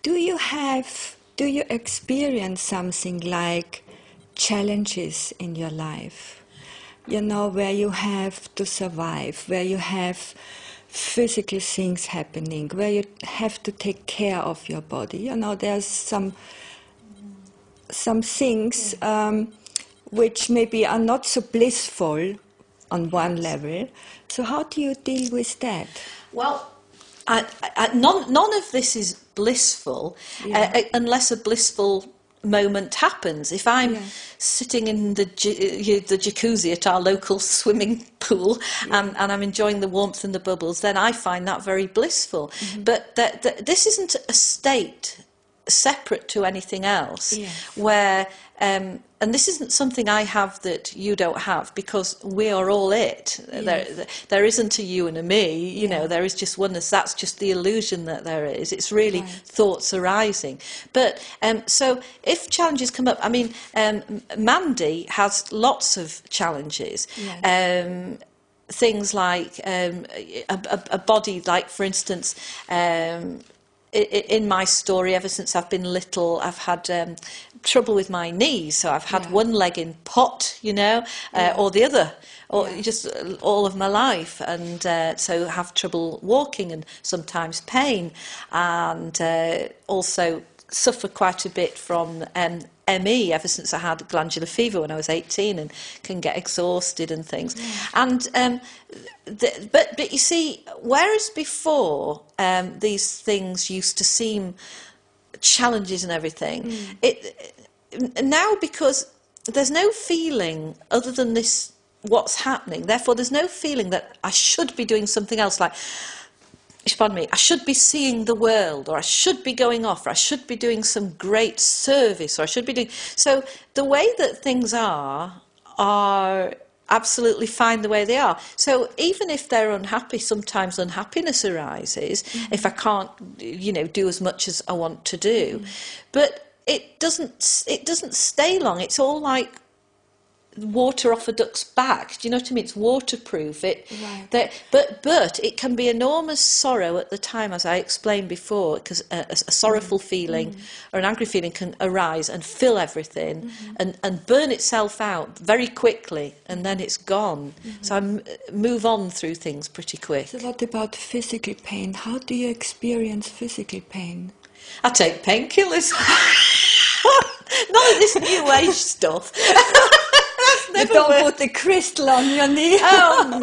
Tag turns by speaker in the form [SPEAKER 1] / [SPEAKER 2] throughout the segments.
[SPEAKER 1] do you experience something like challenges in your life? You know, where you have to survive, where you have physical things happening, where you have to take care of your body. You know, there's some things which maybe are not so blissful on one level. So how do you deal with that?
[SPEAKER 2] Well, none of this is blissful unless a blissful moment happens. If I'm sitting in the jacuzzi at our local swimming pool and I'm enjoying the warmth and the bubbles, then I find that very blissful. But this isn't a state separate to anything else, where and this isn't something I have that you don't have, because we are all it. There isn't a you and a me, you know, there is just oneness. That's just the illusion that there is. It's really thoughts arising. But so if challenges come up, I mean, Mandi has lots of challenges. Things like a body, like, for instance, in my story, ever since I've been little, I've had trouble with my knees. So I've had one leg in pot, you know, or the other, or just all of my life. And so have trouble walking and sometimes pain. And also suffer quite a bit from ME ever since I had glandular fever when I was 18, and can get exhausted and things. And but you see, whereas before these things used to seem challenges and everything, now, because there's no feeling other than this, what's happening, therefore there's no feeling that I should be doing something else, like, pardon me, I should be seeing the world, or I should be going off, or I should be doing some great service, or I should be doing... So the way that things are absolutely fine the way they are. So even if they're unhappy, sometimes unhappiness arises if I can't, you know, do as much as I want to do. But it doesn't stay long. It's all like water off a duck's back. Do you know what I mean? It's waterproof. But it can be enormous sorrow at the time, as I explained before, because a sorrowful feeling or an angry feeling can arise and fill everything and burn itself out very quickly, and then it's gone. So I move on through things pretty quick.
[SPEAKER 1] So what about physical pain? How do you experience physical pain?
[SPEAKER 2] I take painkillers. None of this new age stuff.
[SPEAKER 1] You don't put the crystal on your knee.
[SPEAKER 2] Oh,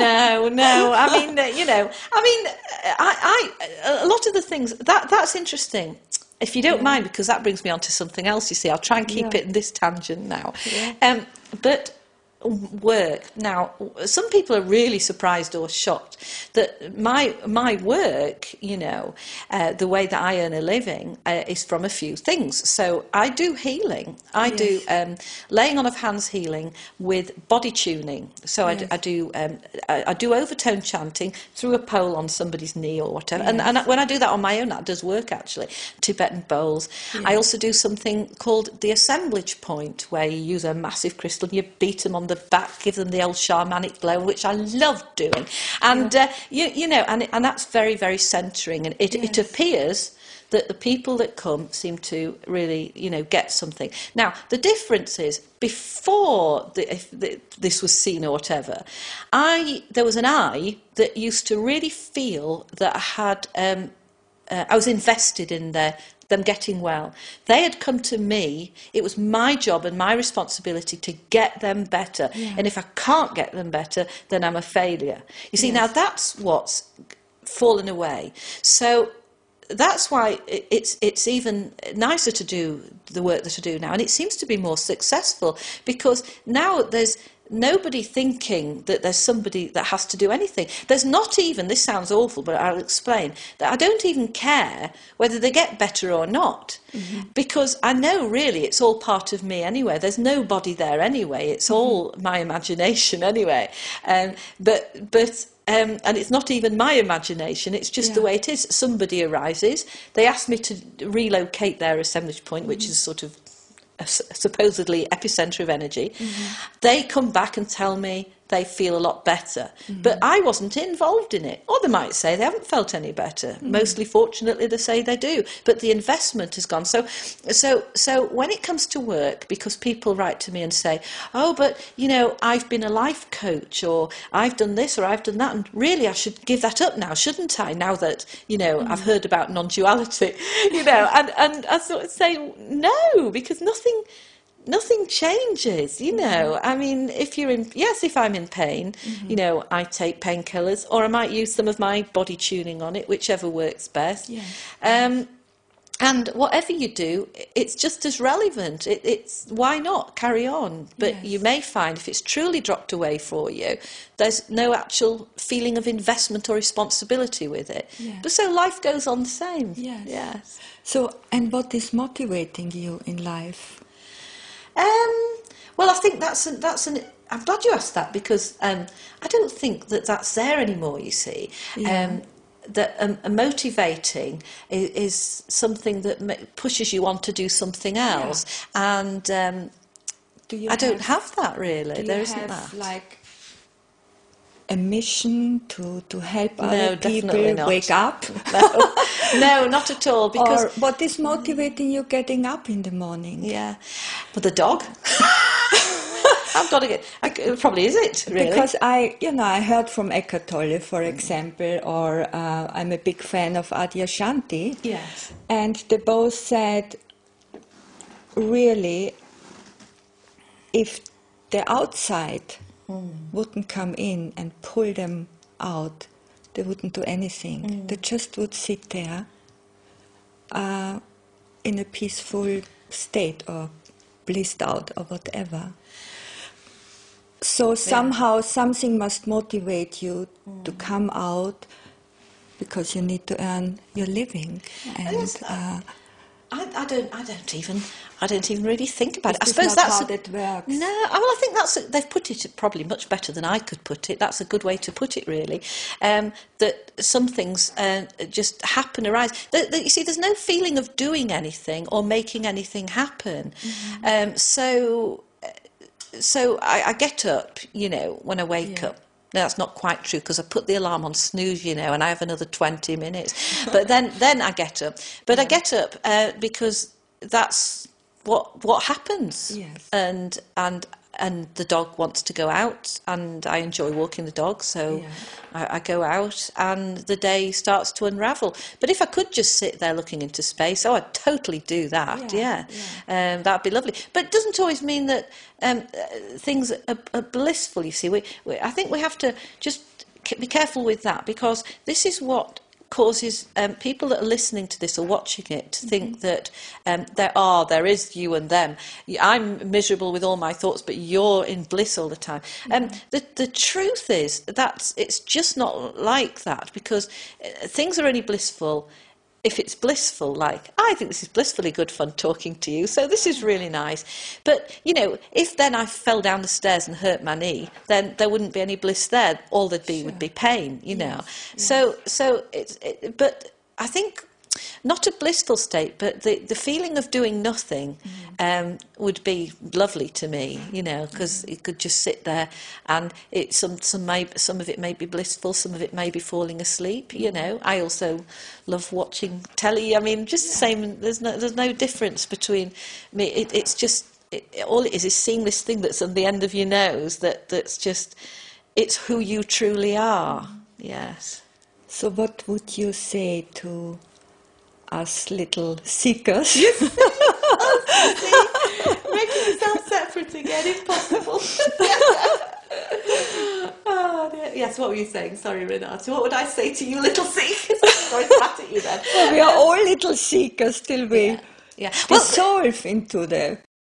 [SPEAKER 2] no. I mean, you know, I a lot of the things, that's interesting. If you don't mind, because that brings me on to something else, you see. I'll try and keep it in this tangent now. But work. Now, some people are really surprised or shocked that my work, you know, the way that I earn a living is from a few things. So I do healing. I do laying on of hands healing with body tuning. So I do overtone chanting through a pole on somebody's knee or whatever. And when I do that on my own, that does work, actually. Tibetan bowls. I also do something called the assemblage point, where you use a massive crystal and you beat them on the back, give them the old shamanic blow, which I love doing, and you know, and that's very, very centering, and it appears that the people that come seem to really, you know, get something. Now, the difference is, before this was seen or whatever, there was an eye that used to really feel that I had, I was invested in them getting well. They had come to me. It was my job and my responsibility to get them better. And if I can't get them better, then I'm a failure. You see, now that's what's fallen away. So that's why it's even nicer to do the work that I do now. And it seems to be more successful, because now there's nobody thinking that there's somebody that has to do anything. There's not even, this sounds awful, but I'll explain, that I don't even care whether they get better or not, because I know really it's all part of me anyway. There's nobody there anyway. It's all my imagination anyway. But and it's not even my imagination, it's just the way it is. Somebody arises, they ask me to relocate their assemblage point, which is sort of supposedly epicenter of energy. They come back and tell me they feel a lot better. But I wasn't involved in it. Or they might say they haven't felt any better. Mostly, fortunately, they say they do. But the investment has gone. So when it comes to work, because people write to me and say, oh, but, I've been a life coach, or I've done this, or I've done that, and really I should give that up now, shouldn't I? Now that, I've heard about non-duality, and I sort of say, no, because nothing changes, I mean, if I'm in pain, I take painkillers, or I might use some of my body tuning on it, whichever works best. And whatever you do, it's just as relevant. It's why not carry on? But you may find if it's truly dropped away for you, there's no actual feeling of investment or responsibility with it. But so life goes on the same. Yes.
[SPEAKER 1] So, and what is motivating you in life?
[SPEAKER 2] Well, I think I'm glad you asked that, because I don't think that's there anymore, you see. That motivating is something that pushes you on to do something else. And I don't have that, really. There isn't that.
[SPEAKER 1] Like a mission to help other people wake up?
[SPEAKER 2] No, not at all. Because
[SPEAKER 1] or what is motivating you getting up in the morning?
[SPEAKER 2] But the dog. I've got to get. It probably is it, really.
[SPEAKER 1] Because I heard from Eckhart Tolle, for example, or I'm a big fan of Adyashanti.
[SPEAKER 2] Yes.
[SPEAKER 1] And they both said, really, if the outside wouldn't come in and pull them out, they wouldn't do anything. They just would sit there in a peaceful state, or blissed out, or whatever. So somehow something must motivate you to come out, because you need to earn your living. And
[SPEAKER 2] I don't even really think about it. I
[SPEAKER 1] This is
[SPEAKER 2] suppose
[SPEAKER 1] not
[SPEAKER 2] that's
[SPEAKER 1] how that works.
[SPEAKER 2] No, well, I think they've put it probably much better than I could put it. That's a good way to put it, really. That some things just happen, arise. That you see, there's no feeling of doing anything or making anything happen. So I get up, when I wake up. No, that's not quite true, because I put the alarm on snooze, and I have another 20 minutes. But then I get up. But I get up because that's what happens.
[SPEAKER 1] Yes.
[SPEAKER 2] And the dog wants to go out, and I enjoy walking the dog, so I go out, and the day starts to unravel. But if I could just sit there looking into space, I'd totally do that. That'd be lovely. But it doesn't always mean that things are blissful. You see, I think we have to just be careful with that, because this is what causes people that are listening to this or watching it to think that there is you and them. I'm miserable with all my thoughts, but you're in bliss all the time. The truth is that it's just not like that, because things are only blissful if it's blissful. Like, I think this is blissfully good fun talking to you, so this is really nice. But, if then I fell down the stairs and hurt my knee, then there wouldn't be any bliss there. All there'd be would be pain, So but I think not a blissful state, but the feeling of doing nothing would be lovely to me, because you could just sit there, and some of it may be blissful, some of it may be falling asleep. I also love watching telly. I mean, just the same. There's no difference between me. It's just all it is seeing this thing that's on the end of your nose. That's just, it's who you truly are. Yes.
[SPEAKER 1] So what would you say to us little seekers?
[SPEAKER 2] Making yourself separate again, if possible. Oh, dear. Yes, what were you saying? Sorry, Renata. What would I say to you, little seekers? Sorry to pat at you then.
[SPEAKER 1] We are all little seekers till we
[SPEAKER 2] Well,
[SPEAKER 1] dissolve into the